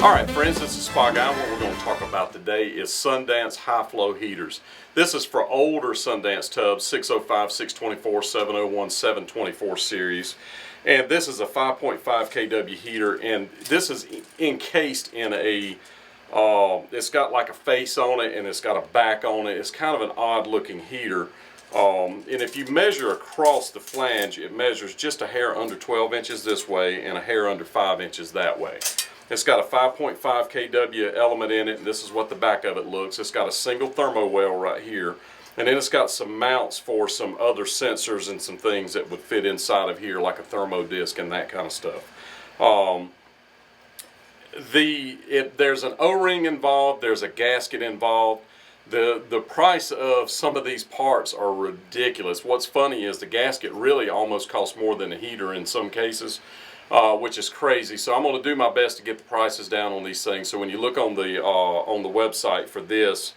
Alright friends, this is Spa Guy. What we're going to talk about today is Sundance high flow heaters. This is for older Sundance tubs, 605, 624, 701, 724 series. And this is a 5.5 kW heater, and this is encased in a, it's got like a face on it and it's got a back on it. It's kind of an odd looking heater. And if you measure across the flange, it measures just a hair under 12 inches this way and a hair under 5 inches that way. It's got a 5.5 kW element in it, and this is what the back of it looks. It's got a single thermo well right here, and then it's got some mounts for some other sensors and some things that would fit inside of here, like a thermo disc and that kind of stuff. There's an O-ring involved, there's a gasket involved. The price of some of these parts are ridiculous. What's funny is the gasket really almost costs more than a heater in some cases. Which is crazy. So I'm going to do my best to get the prices down on these things. So when you look on the website for this,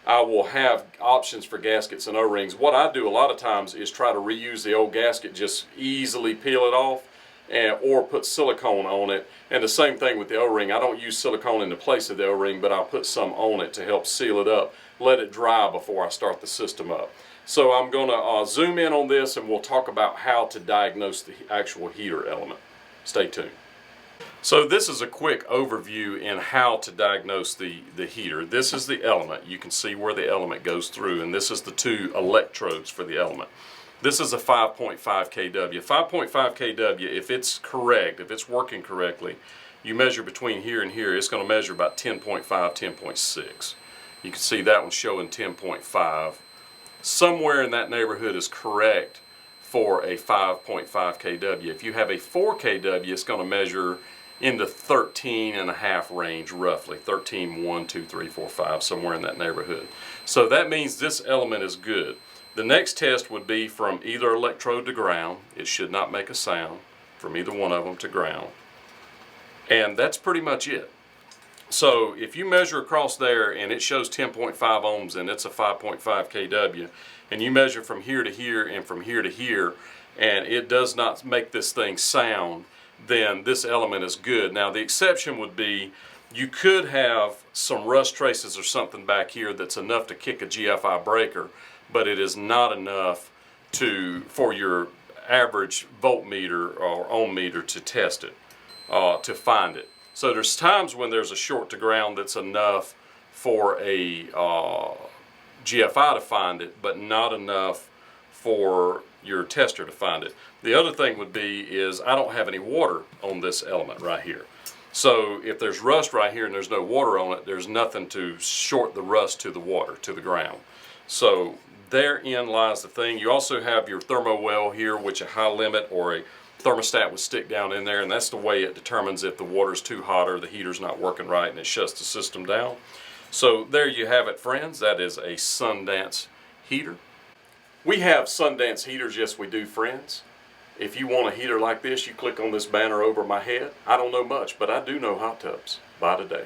I will have options for gaskets and O-rings. What I do a lot of times is try to reuse the old gasket, just easily peel it off, or put silicone on it. And the same thing with the O-ring. I don't use silicone in the place of the O-ring, but I'll put some on it to help seal it up. Let it dry before I start the system up. So I'm going to zoom in on this, and we'll talk about how to diagnose the actual heater element. Stay tuned. So this is a quick overview in how to diagnose the heater. This is the element. You can see where the element goes through, and this is the two electrodes for the element. This is a 5.5 kW. 5.5 kW, if it's correct, if it's working correctly, you measure between here and here, it's going to measure about 10.5, 10.6. You can see that one showing 10.5. Somewhere in that neighborhood is correct for a 5.5 kW. If you have a 4 kW, it's going to measure in the 13.5 range roughly. 13, 1, 2, 3, 4, 5, somewhere in that neighborhood. So that means this element is good. The next test would be from either electrode to ground. It should not make a sound from either one of them to ground. And that's pretty much it. So if you measure across there and it shows 10.5 ohms and it's a 5.5 kW, and you measure from here to here and from here to here, and it does not make this thing sound, then this element is good. Now the exception would be you could have some rust traces or something back here that's enough to kick a GFI breaker, but it is not enough for your average voltmeter or ohm meter to test it, to find it. So there's times when there's a short to ground that's enough for a GFI to find it, but not enough for your tester to find it. The other thing would be is I don't have any water on this element right here. So if there's rust right here and there's no water on it, there's nothing to short the rust to the water, to the ground. So therein lies the thing. You also have your thermo well here, which a high limit or a thermostat would stick down in there, and that's the way it determines if the water's too hot or the heater's not working right, and it shuts the system down. So there you have it, friends. That is a Sundance heater. We have Sundance heaters, yes we do, friends. If you want a heater like this, you click on this banner over my head. I don't know much, but I do know hot tubs. Bye today.